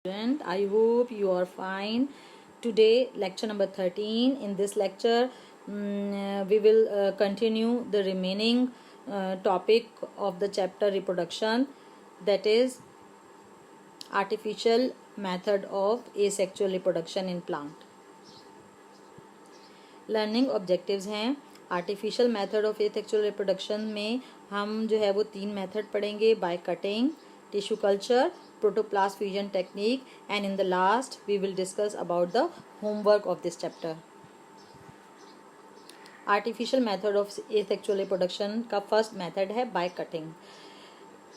Student, I hope you are fine. Today, lecture number 13. In this lecture, we will continue the remaining topic of the chapter reproduction, that is artificial method of asexual reproduction in plant. Learning objectives हैं artificial method of asexual reproduction में हम जो है वो 3 method पढ़ेंगे, by cutting, tissue culture, protoplast fusion technique, and in the last we will discuss about the homework of this chapter. Artificial method of asexual reproduction का first method है by cutting.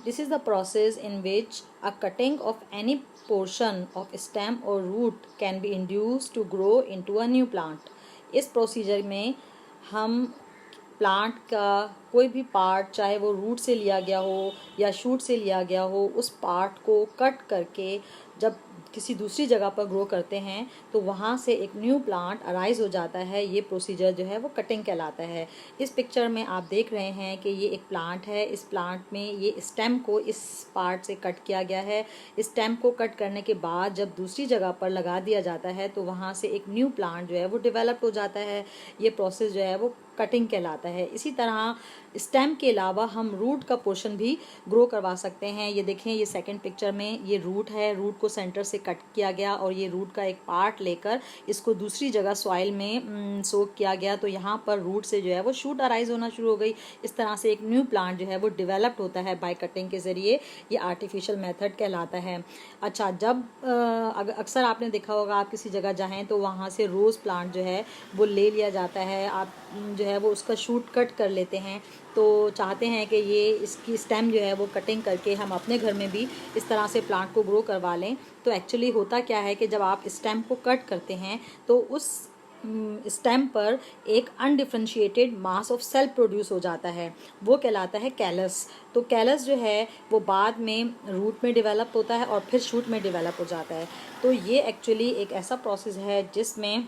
This is the process in which a cutting of any portion of stem or root can be induced to grow into a new plant. इस procedure में हम plant का कोई भी part, चाहे वो root से लिया गया हो या शूट से लिया गया हो, उस पार्ट को कट करके जब किसी दूसरी जगह पर ग्रो करते हैं तो वहाँ से एक न्यू प्लांट अराइज हो जाता है. ये प्रोसीजर जो है वो कटिंग कहलाता है. इस पिक्चर में आप देख रहे हैं कि ये एक प्लांट है. इस प्लांट में ये स्टेम को इस पार्ट से कट किया गया है. स्टेम को कट करने के बाद जब दूसरी जगह पर लगा दिया जाता है तो वहाँ से एक न्यू प्लांट जो है वो डेवलप हो जाता है. ये प्रोसेस जो है वो कटिंग कहलाता है. इसी तरह स्टेम के अलावा हम रूट का पोर्शन भी ग्रो करवा सकते हैं. ये देखें, ये सेकंड पिक्चर में ये रूट है. रूट को सेंटर से कट किया गया और ये रूट का एक पार्ट लेकर इसको दूसरी जगह सॉइल में सोक किया गया. तो यहाँ पर रूट से जो है वो शूट अराइज होना शुरू हो गई. इस तरह से एक न्यू प्लांट जो है वो डेवलप्ड होता है बाय कटिंग के ज़रिए. ये आर्टिफिशियल मेथड कहलाता है. अच्छा, जब अक्सर आपने देखा होगा, आप किसी जगह जाएँ तो वहाँ से रोज़ प्लांट जो है वो ले लिया जाता है. आप जो है वो उसका शूट कट कर लेते हैं, तो चाहते हैं कि ये इसकी स्टेम जो है वो कटिंग करके हम अपने घर में भी इस तरह से प्लांट को ग्रो करवा लें. तो एक्चुअली होता क्या है कि जब आप स्टेम को कट करते हैं तो उस स्टेम पर एक undifferentiated mass of cell produce हो जाता है. वो कहलाता है कैलस. तो कैलस जो है वो बाद में रूट में डेवलप होता है और फिर शूट में डेवलप हो जाता है. तो ये एक्चुअली एक ऐसा प्रोसेस है जिसमें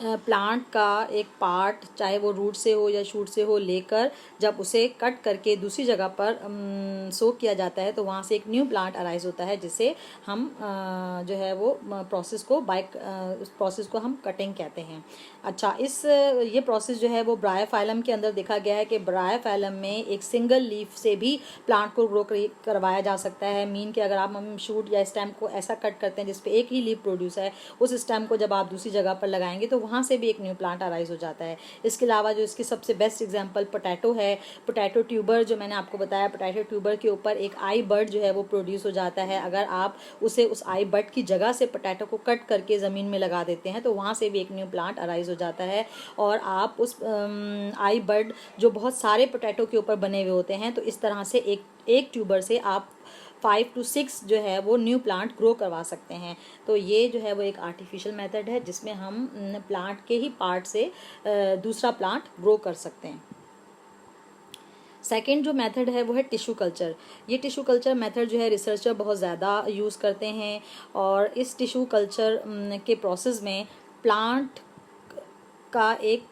प्लांट का एक पार्ट, चाहे वो रूट से हो या शूट से हो, लेकर जब उसे कट करके दूसरी जगह पर सोक किया जाता है तो वहाँ से एक न्यू प्लांट अराइज होता है, जिसे हम जो है वो प्रोसेस को उस प्रोसेस को हम कटिंग कहते हैं. अच्छा, ये प्रोसेस जो है वो ब्रायोफाइलम के अंदर देखा गया है कि ब्रायोफाइलम में एक सिंगल लीफ से भी प्लांट को ग्रो करवाया जा सकता है. मीन कि अगर आप शूट या स्टेम को ऐसा कट करते हैं जिसपे एक ही लीफ प्रोड्यूस है, उस स्टेम को जब आप दूसरी जगह पर लगाएंगे तो वहाँ से भी एक न्यू प्लांट अराइज हो जाता है. इसके अलावा जो इसकी सबसे बेस्ट एग्जांपल पोटैटो है. पोटैटो ट्यूबर जो मैंने आपको बताया, पोटैटो ट्यूबर के ऊपर एक आई बड जो है वो प्रोड्यूस हो जाता है. अगर आप उस आई बड की जगह से पोटैटो को कट करके ज़मीन में लगा देते हैं तो वहाँ से भी एक न्यू प्लांट अराइज हो जाता है. और आप उस आई बड जो बहुत सारे पोटैटो के ऊपर बने हुए होते हैं, तो इस तरह से एक ट्यूबर से आप 5 to 6 जो है वो न्यू प्लांट ग्रो करवा सकते हैं. तो ये जो है वो एक आर्टिफिशियल मेथड है जिसमें हम प्लांट के ही पार्ट से दूसरा प्लांट ग्रो कर सकते हैं. सेकेंड जो मेथड है वो है टिश्यू कल्चर. ये टिश्यू कल्चर मेथड जो है रिसर्चर बहुत ज़्यादा यूज़ करते हैं. और इस टिश्यू कल्चर के प्रोसेस में प्लांट का एक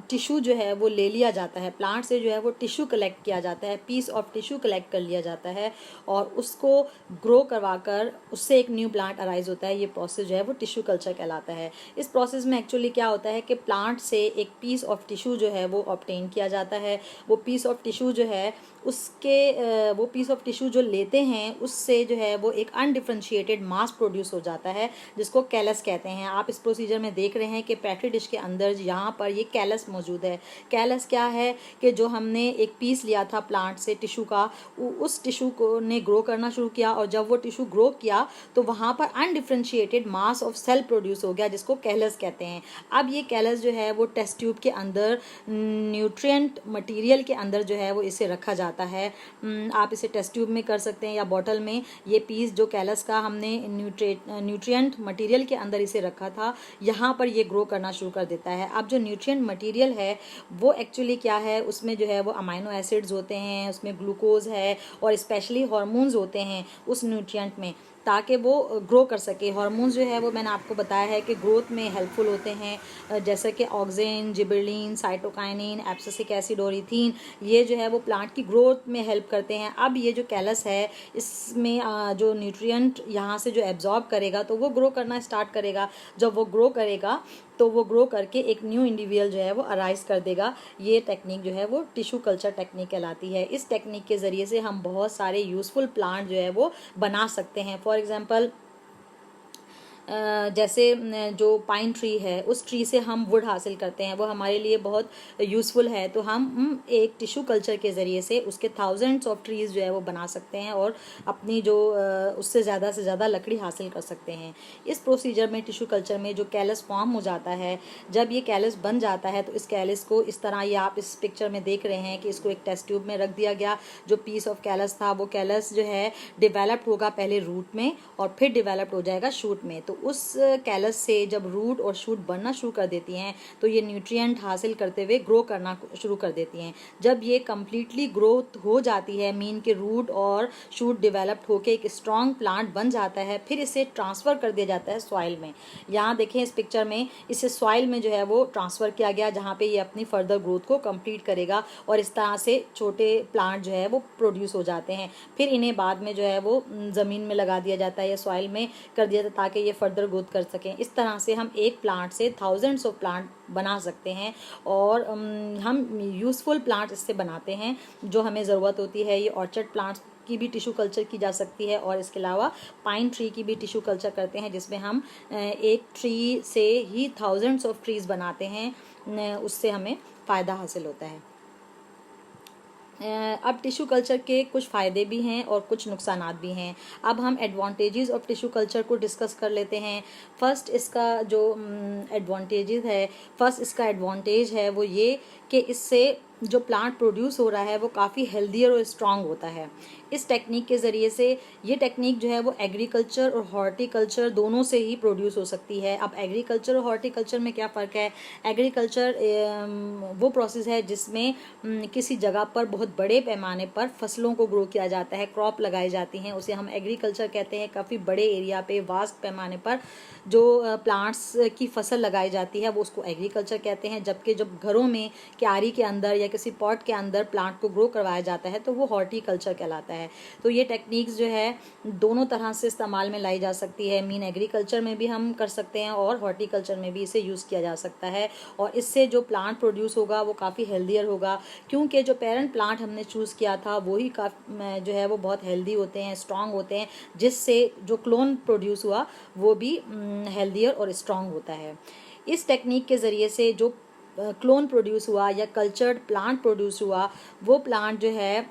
टिश्यू जो है वो ले लिया जाता है. प्लांट से जो है वो टिश्यू कलेक्ट किया जाता है, पीस ऑफ टिश्यू कलेक्ट कर लिया जाता है और उसको ग्रो करवाकर उससे एक न्यू प्लांट अराइज होता है. ये प्रोसेस जो है वो टिश्यू कल्चर कहलाता है. इस प्रोसेस में एक्चुअली क्या होता है कि प्लांट से एक पीस ऑफ टिश्यू जो है वो ऑब्टेन किया जाता है. वो पीस ऑफ टिश्यू जो है वो पीस ऑफ टिश्यू जो लेते हैं उससे जो है वो एक अनडिफरेंशिएटेड मास प्रोड्यूस हो जाता है, जिसको कैलस कहते हैं. आप इस प्रोसीजर में देख रहे हैं कि पेट्री डिश के अंदर यहाँ पर ये कैलस मौजूद है. कैलस क्या है कि जो हमने एक पीस लिया था प्लांट से टिश्यू का, उस टिश्यू को ने ग्रो करना शुरू किया और जब वो टिश्यू ग्रो किया तो वहाँ पर undifferentiated mass of cell produce हो गया, जिसको कैलस कहते हैं. अब ये कैलस जो है वो टेस्ट ट्यूब के अंदर न्यूट्रिएंट मटेरियल के अंदर जो है वो इसे रखा जाता है. आप इसे टेस्ट ट्यूब में कर सकते हैं या बॉटल में. ये पीस जो कैलस का हमने न्यूट्रिएंट मटेरियल के अंदर इसे रखा था, यहाँ पर ये ग्रो करना शुरू कर देता है. अब जो न्यूट्रिएंट मटेरियल है वो एक्चुअली क्या है, उसमें जो है वो अमाइनो एसिड्स होते हैं, उसमें ग्लूकोज है और स्पेशली हार्मोन्स होते हैं उस न्यूट्रिएंट में. ताकि वो ग्रो कर सके। हार्मोन्स जो है वो मैंने आपको बताया है कि ग्रोथ में हेल्पफुल होते हैं, जैसे कि auxin, gibberellin, cytokinin, abscisic acid और इथीन, ये जो है वो प्लांट की ग्रोथ में हेल्प करते हैं। अब ये जो कैलस है इसमें जो न्यूट्रिएंट यहाँ से जो एब्जॉर्ब करेगा तो वो ग्रो करना स्टार्ट करेगा। जब वो ग्रो करेगा तो वो ग्रो करके एक न्यू इंडिविजुअल जो है वो अराइज कर देगा। ये टेक्निक जो है वो टिश्यू कल्चर टेक्निक कहलाती है। इस टेक्निक के ज़रिए से हम बहुत सारे यूज़फुल प्लांट जो है वो बना सकते हैं। फॉर एग्जांपल जैसे जो पाइन ट्री है उस ट्री से हम वुड हासिल करते हैं, वो हमारे लिए बहुत यूज़फुल है। तो हम एक टिश्यू कल्चर के ज़रिए से उसके थाउजेंड्स ऑफ ट्रीज़ जो है वो बना सकते हैं और अपनी जो उससे ज़्यादा से ज़्यादा लकड़ी हासिल कर सकते हैं। इस प्रोसीजर में टिश्यू कल्चर में जो कैलस फॉर्म हो जाता है, जब ये कैलस बन जाता है तो इस कैलस को इस तरह, ये आप इस पिक्चर में देख रहे हैं कि इसको एक टेस्ट ट्यूब में रख दिया गया। जो पीस ऑफ कैलस था वो कैलस जो है डेवलप्ड होगा पहले रूट में और फिर डेवलप्ड हो जाएगा शूट में। तो उस कैलस से जब रूट और शूट बनना शुरू कर देती हैं तो ये न्यूट्रिएंट हासिल करते हुए ग्रो करना शुरू कर देती हैं। जब ये कम्प्लीटली ग्रोथ हो जाती है, मीन के रूट और शूट डेवलप्ड होकर एक स्ट्रॉन्ग प्लांट बन जाता है, फिर इसे ट्रांसफ़र कर दिया जाता है सॉइल में। यहाँ देखें इस पिक्चर में, इसे सॉइल में जो है वो ट्रांसफ़र किया गया जहाँ पे ये अपनी फर्दर ग्रोथ को कंप्लीट करेगा और इस तरह से छोटे प्लांट जो है वो प्रोड्यूस हो जाते हैं। फिर इन्हें बाद में जो है वो ज़मीन में लगा दिया जाता है या सॉइल में कर दिया जाता है ताकि ये फर्दर ग्रोथ कर सकें। इस तरह से हम एक प्लांट से थाउजेंड्स ऑफ प्लांट बना सकते हैं और हम यूज़फुल प्लांट इससे बनाते हैं जो हमें ज़रूरत होती है। ये ऑर्चर्ड प्लांट्स की भी टिश्यू कल्चर की जा सकती है और इसके अलावा पाइन ट्री की भी टिश्यू कल्चर करते हैं, जिसमें हम एक ट्री से ही थाउजेंड्स ऑफ ट्रीज़ बनाते हैं, उससे हमें फ़ायदा हासिल होता है। अब टिश्यू कल्चर के कुछ फ़ायदे भी हैं और कुछ नुकसानात भी हैं। अब हम एडवांटेजेस ऑफ टिश्यू कल्चर को डिस्कस कर लेते हैं। फर्स्ट इसका जो इसका एडवांटेज है वो ये कि इससे जो प्लांट प्रोड्यूस हो रहा है वो काफ़ी हेल्दियर और स्ट्रॉन्ग होता है। इस टेक्निक के ज़रिए से, ये टेक्निक जो है वो एग्रीकल्चर और हॉर्टिकल्चर दोनों से ही प्रोड्यूस हो सकती है। अब एग्रीकल्चर और हॉर्टिकल्चर में क्या फ़र्क है? एग्रीकल्चर वो प्रोसेस है जिसमें किसी जगह पर बहुत बड़े पैमाने पर फसलों को ग्रो किया जाता है, क्रॉप लगाई जाती हैं, उसे हम एग्रीकल्चर कहते हैं। काफ़ी बड़े एरिया पे, वास्ट पैमाने पर जो प्लांट्स की फसल लगाई जाती है वो उसको एग्रीकल्चर कहते हैं। जबकि जब घरों में क्यारी के अंदर या किसी पॉट के अंदर प्लांट को ग्रो करवाया जाता है तो वो हॉर्टिकल्चर कहलाता है। तो ये टेक्निक्स जो है दोनों तरह से इस्तेमाल में लाई जा सकती है। मीन एग्रीकल्चर में भी हम कर सकते हैं और हॉर्टिकल्चर में भी इसे यूज़ किया जा सकता है और इससे जो प्लांट प्रोड्यूस होगा वो काफ़ी हेल्दियर होगा, क्योंकि जो पेरेंट प्लांट हमने चूज़ किया था वही जो है वो बहुत हेल्दी होते हैं, स्ट्रॉन्ग होते हैं, जिससे जो क्लोन प्रोड्यूस हुआ वो भी हेल्दियर और स्ट्रॉन्ग होता है। इस टेक्निक के ज़रिए से जो क्लोन प्रोड्यूस हुआ या कल्चर्ड प्लांट प्रोड्यूस हुआ वो प्लांट जो है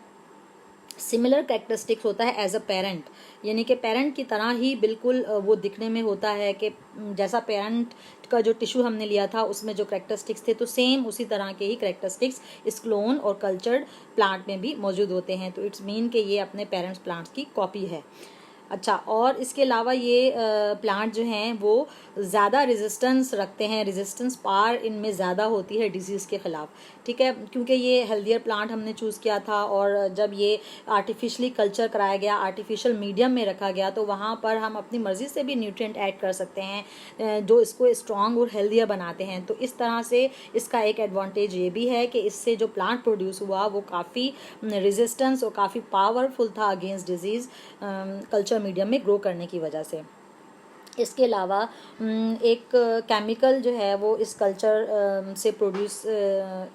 सिमिलर कैरेक्टरिस्टिक्स होता है एज अ पेरेंट, यानी कि पेरेंट की तरह ही बिल्कुल वो दिखने में होता है कि जैसा पेरेंट का जो टिश्यू हमने लिया था उसमें जो कैरेक्टरिस्टिक्स थे तो सेम उसी तरह के ही कैरेक्टरिस्टिक्स इस क्लोन और कल्चर्ड प्लांट में भी मौजूद होते हैं। तो इट्स मीन कि ये अपने पेरेंट्स प्लांट्स की कॉपी है। अच्छा, और इसके अलावा ये प्लांट जो हैं वो ज़्यादा रेजिस्टेंस रखते हैं, रेजिस्टेंस पावर इनमें ज़्यादा होती है डिजीज़ के ख़िलाफ़, ठीक है, क्योंकि ये हेल्दियर प्लांट हमने चूज़ किया था और जब ये आर्टिफिशली कल्चर कराया गया, आर्टिफिशियल मीडियम में रखा गया, तो वहाँ पर हम अपनी मर्ज़ी से भी न्यूट्रिएंट ऐड कर सकते हैं जो इसको स्ट्रॉन्ग और हेल्दियर बनाते हैं। तो इस तरह से इसका एक एडवांटेज ये भी है कि इससे जो प्लांट प्रोड्यूस हुआ वो काफ़ी रेजिस्टेंस और काफ़ी पावरफुल था अगेंस्ट डिजीज़ कल्चर मीडियम में ग्रो करने की वजह से। इसके अलावा एक केमिकल जो है वो इस कल्चर से प्रोड्यूस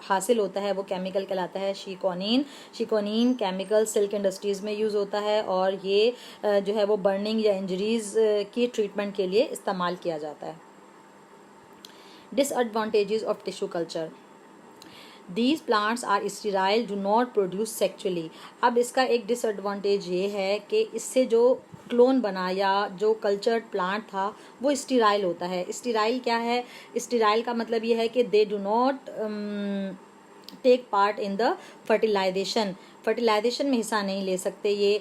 हासिल होता है, वो केमिकल कहलाता है शिकोनिन। शिकोनिन केमिकल सिल्क इंडस्ट्रीज़ में यूज़ होता है और ये जो है वो बर्निंग या इंजरीज़ की ट्रीटमेंट के लिए इस्तेमाल किया जाता है। Disadvantages of tissue culture, These plants are sterile, do not produce sexually। अब इसका एक डिसएडवांटेज ये है कि इससे जो क्लोन बना या जो कल्चर्ड प्लांट था वो स्टीराइल होता है। स्टीराइल क्या है? स्टीराइल का मतलब ये है कि they do not take part in the fertilisation. Fertilisation में हिस्सा नहीं ले सकते। ये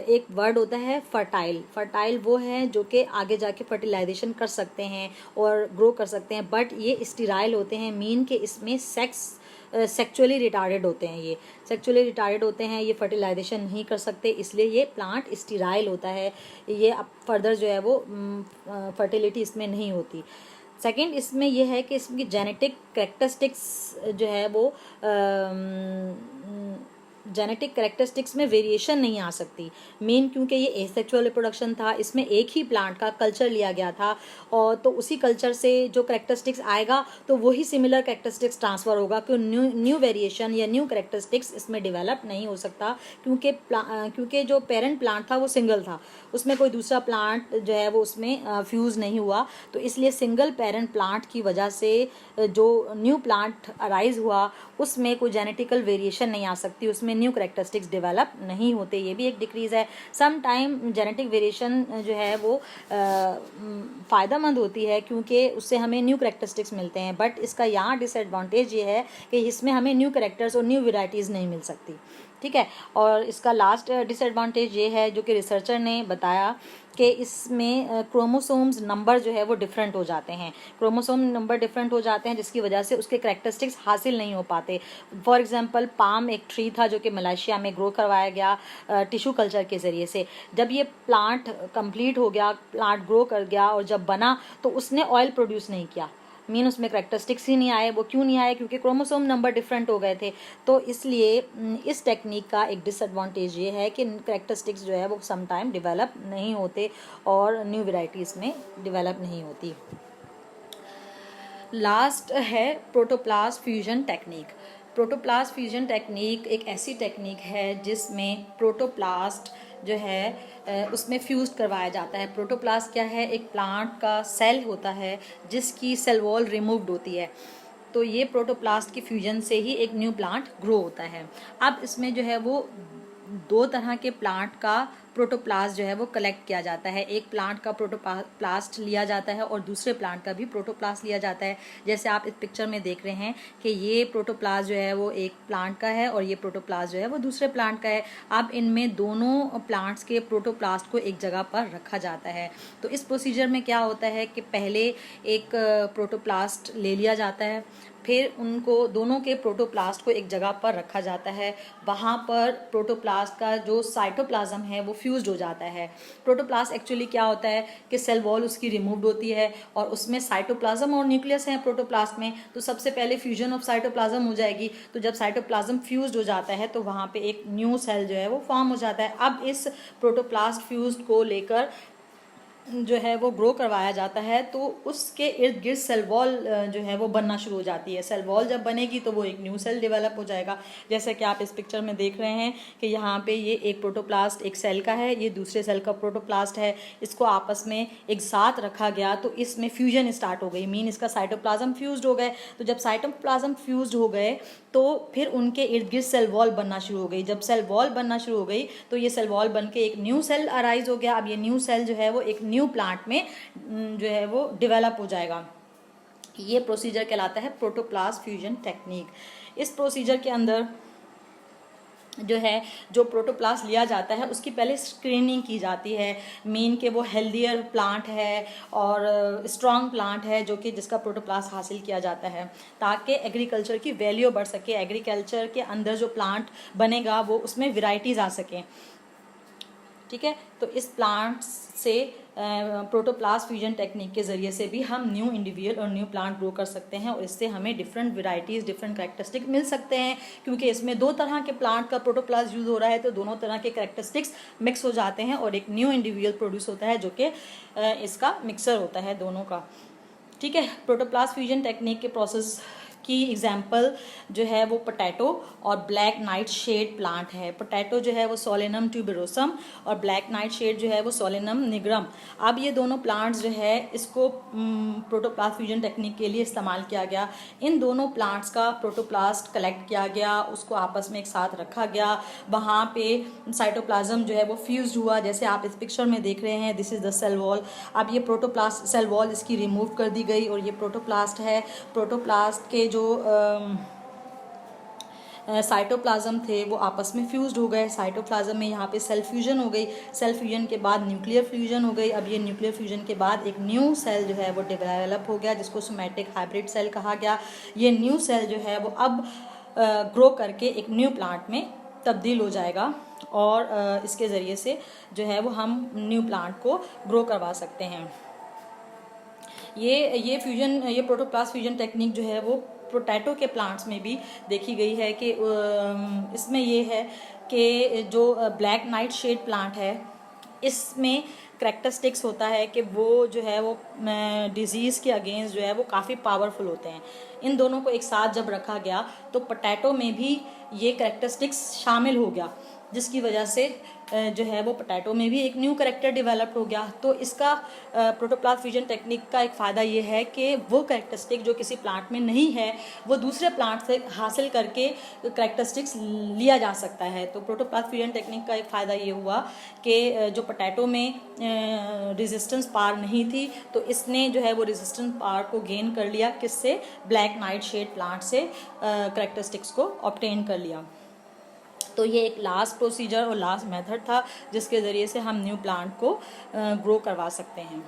एक वर्ड होता है फर्टाइल। फर्टाइल वो है जो कि आगे जाके फर्टिलाइजेशन कर सकते हैं और ग्रो कर सकते हैं, बट ये स्टीराइल होते हैं, मीन कि इसमें सेक्स सेक्चुअली रिटार्डेड होते हैं, ये सेक्चुअली रिटार्डेड होते हैं, ये फर्टिलाइजेशन नहीं कर सकते, इसलिए ये प्लांट स्टीराइल होता है, ये अब फर्दर जो है वो फर्टिलिटी इसमें नहीं होती। सेकंड इसमें यह है कि इसकी जेनेटिक कैरेक्टरिस्टिक्स जो है वो जेनेटिक कैरेक्टरिस्टिक्स में वेरिएशन नहीं आ सकती। मेन क्योंकि ये एसेक्सुअल रिप्रोडक्शन था, इसमें एक ही प्लांट का कल्चर लिया गया था और तो उसी कल्चर से जो कैरेक्टरिस्टिक्स आएगा तो वही सिमिलर कैरेक्टरिस्टिक्स ट्रांसफ़र होगा, कि न्यू वेरिएशन या न्यू कैरेक्टरिस्टिक्स इसमें डेवलप नहीं हो सकता, क्योंकि जो पेरेंट प्लांट था वो सिंगल था, उसमें कोई दूसरा प्लांट जो है वो उसमें फ्यूज़ नहीं हुआ। तो इसलिए सिंगल पेरेंट प्लांट की वजह से जो न्यू प्लांट अराइज हुआ उसमें कोई जेनेटिकल वेरिएशन नहीं आ सकती, उसमें न्यू कैरेक्टरिस्टिक्स डेवलप नहीं होते, ये भी एक डिक्रीज़ है। सम टाइम जेनेटिक वेरिएशन जो है वो फ़ायदेमंद होती है क्योंकि उससे हमें न्यू कैरेक्टरिस्टिक्स मिलते हैं, बट इसका यहाँ डिसएडवांटेज ये है कि इसमें हमें न्यू कैरेक्टर्स और न्यू वेराइटीज़ नहीं मिल सकती, ठीक है। और इसका लास्ट डिसएडवांटेज ये है जो कि रिसर्चर ने बताया कि इसमें क्रोमोसोम्स नंबर जो है वो डिफरेंट हो जाते हैं, क्रोमोसोम नंबर डिफरेंट हो जाते हैं जिसकी वजह से उसके कैरेक्टरिस्टिक्स हासिल नहीं हो पाते। फॉर एग्जांपल पाम एक ट्री था जो कि मलेशिया में ग्रो करवाया गया टिश्यू कल्चर के ज़रिए से। जब ये प्लांट कंप्लीट हो गया, प्लांट ग्रो कर गया और जब बना तो उसने ऑयल प्रोड्यूस नहीं किया, मीन उसमें कैरेक्टरिस्टिक्स ही नहीं आए। वो क्यों नहीं आए? क्योंकि क्रोमोसोम नंबर डिफरेंट हो गए थे। तो इसलिए इस टेक्निक का एक डिसएडवांटेज ये है कि कैरेक्टरिस्टिक्स जो है वो सम टाइम डेवलप नहीं होते और न्यू वेराइटीज़ में डेवलप नहीं होती। लास्ट है protoplast fusion technique. Protoplast fusion technique एक ऐसी टेक्निक है जिसमें प्रोटोप्लास्ट जो है उसमें फ्यूज करवाया जाता है। प्रोटोप्लास्ट क्या है? एक प्लांट का सेल होता है जिसकी सेल वॉल रिमूव्ड होती है। तो ये प्रोटोप्लास्ट की फ्यूजन से ही एक न्यू प्लांट ग्रो होता है। अब इसमें जो है वो दो तरह के प्लांट का प्रोटोप्लास्ट जो है वो कलेक्ट किया जाता है। एक प्लांट का प्रोटोप्लास्ट लिया जाता है और दूसरे प्लांट का भी प्रोटोप्लास्ट लिया जाता है। जैसे आप इस पिक्चर में देख रहे हैं कि ये प्रोटोप्लास्ट जो है वो एक प्लांट का है और ये प्रोटोप्लास्ट जो है वो दूसरे प्लांट का है। अब इनमें दोनों प्लांट्स के प्रोटोप्लास्ट को एक जगह पर रखा जाता है। तो इस प्रोसीजर में क्या होता है कि पहले एक प्रोटोप्लास्ट ले लिया जाता है, फिर उनको दोनों के प्रोटोप्लास्ट को एक जगह पर रखा जाता है। वहाँ पर प्रोटोप्लास्ट का जो साइटोप्लाज्म है वो फ्यूज्ड हो जाता है। प्रोटोप्लास्ट एक्चुअली क्या होता है कि सेल वॉल उसकी रिमूव्ड होती है और उसमें साइटोप्लाज्म और न्यूक्लियस है प्रोटोप्लास्ट में। तो सबसे पहले फ्यूजन ऑफ साइटोप्लाज्म हो जाएगी। तो जब साइटोप्लाज्म फ्यूज्ड हो जाता है तो वहाँ पे एक न्यू सेल जो है वो फॉर्म हो जाता है। अब इस प्रोटोप्लास्ट फ्यूज्ड को लेकर जो है वो ग्रो करवाया जाता है, तो उसके इर्द गिर्द सेल वॉल जो है वो बनना शुरू हो जाती है। सेल वॉल जब बनेगी तो वो एक न्यू सेल डेवलप हो जाएगा। जैसे कि आप इस पिक्चर में देख रहे हैं कि यहाँ पे ये एक प्रोटोप्लास्ट एक सेल का है, ये दूसरे सेल का प्रोटोप्लास्ट है। इसको आपस में एक साथ रखा गया तो इसमें फ्यूजन स्टार्ट हो गई, मीन इसका साइटोप्लाज्म फ्यूज्ड हो गए। तो जब साइटोप्लाज्म फ्यूज्ड हो गए तो फिर उनके इर्द गिर्द सेल वॉल बनना शुरू हो गई। जब सेल वॉल बनना शुरू हो गई तो ये सेल वॉल बन के एक न्यू सेल अराइज हो गया। अब ये न्यू सेल जो है वो एक न्यू प्लांट में जो है वो डेवलप हो जाएगा। ये प्रोसीजर कहलाता है प्रोटोप्लास्ट फ्यूजन टेक्निक। इस प्रोसीजर के अंदर जो है जो प्रोटोप्लास्ट लिया जाता है उसकी पहले स्क्रीनिंग की जाती है, मीन के वो हेल्दियर प्लांट है और स्ट्रॉन्ग प्लांट है जो कि जिसका प्रोटोप्लास्ट हासिल किया जाता है, ताकि एग्रीकल्चर की वैल्यू बढ़ सके। एग्रीकल्चर के अंदर जो प्लांट बनेगा वो उसमें वेराइटीज़ आ सकें, ठीक है। तो इस प्लांट से प्रोटोप्लास्ट फ्यूजन टेक्निक के ज़रिए से भी हम न्यू इंडिविजुअल और न्यू प्लांट ग्रो कर सकते हैं और इससे हमें डिफरेंट वेराइटीज़ डिफरेंट कैरेक्टरिस्टिक मिल सकते हैं, क्योंकि इसमें दो तरह के प्लांट का प्रोटोप्लास्ट यूज़ हो रहा है। तो दोनों तरह के कैरेक्टरिस्टिक्स मिक्स हो जाते हैं और एक न्यू इंडिविजुअल प्रोड्यूस होता है जो कि इसका मिक्सर होता है दोनों का, ठीक है। प्रोटोप्लास्ट फ्यूजन टेक्निक के प्रोसेस की एग्जाम्पल जो है वो पोटैटो और ब्लैक नाइट शेड प्लांट है। पोटैटो जो है वो सोलेनम ट्यूबरोसम और ब्लैक नाइट शेड जो है वो सोलेनम निग्रम। अब ये दोनों प्लांट्स जो है इसको प्रोटोप्लास्ट फ्यूजन टेक्निक के लिए इस्तेमाल किया गया। इन दोनों प्लांट्स का प्रोटोप्लास्ट कलेक्ट किया गया, उसको आपस में एक साथ रखा गया, वहाँ पे साइटोप्लाज्म जो है वो फ्यूज्ड हुआ, जैसे आप इस पिक्चर में देख रहे हैं। This is the cell wall. अब ये प्रोटोप्लास्ट सेल वॉल इसकी रिमूव कर दी गई और ये प्रोटोप्लास्ट है। प्रोटोप्लास्ट के जो साइटोप्लाज्म थे वो आपस में फ्यूज्ड हो गए। साइटोप्लाज्म में यहाँ पे सेल फ्यूजन हो गई, सेल फ्यूजन के बाद न्यूक्लियर फ्यूजन हो गई। अब ये न्यूक्लियर फ्यूजन के बाद एक न्यू सेल जो है वो डेवलप हो गया जिसको सोमैटिक हाइब्रिड सेल कहा गया। ये न्यू सेल जो है वो अब ग्रो करके एक न्यू प्लांट में तब्दील हो जाएगा और इसके ज़रिए से जो है वो हम न्यू प्लांट को ग्रो करवा सकते हैं। ये प्रोटोप्लास्ट फ्यूजन टेक्निक जो है वो पोटैटो के प्लांट्स में भी देखी गई है कि इसमें ये है कि जो ब्लैक नाइट शेड प्लांट है इसमें करैक्टरिस्टिक्स होता है कि वो जो है वो डिजीज़ के अगेंस्ट जो है वो काफ़ी पावरफुल होते हैं। इन दोनों को एक साथ जब रखा गया तो पोटैटो में भी ये करैक्टरिस्टिक्स शामिल हो गया, जिसकी वजह से जो है वो पोटैटो में भी एक न्यू करैक्टर डेवलप्ड हो गया। तो इसका प्रोटोप्लास्ट फ्यूजन टेक्निक का एक फ़ायदा ये है कि वो करैक्टरिस्टिक जो किसी प्लांट में नहीं है वो दूसरे प्लांट से हासिल करके करैक्टरिस्टिक्स लिया जा सकता है। तो प्रोटोप्लास्ट फ्यूजन टेक्निक का एक फ़ायदा ये हुआ कि जो पोटैटो में रेजिस्टेंस पावर नहीं थी तो इसने जो है वो रेजिस्टेंस पावर को गेन कर लिया, किससे? ब्लैक नाइट शेड प्लांट से करैक्टरिस्टिक्स को ऑब्टेन कर लिया। तो ये एक लास्ट प्रोसीजर और लास्ट मेथड था जिसके ज़रिए से हम न्यू प्लांट को ग्रो करवा सकते हैं।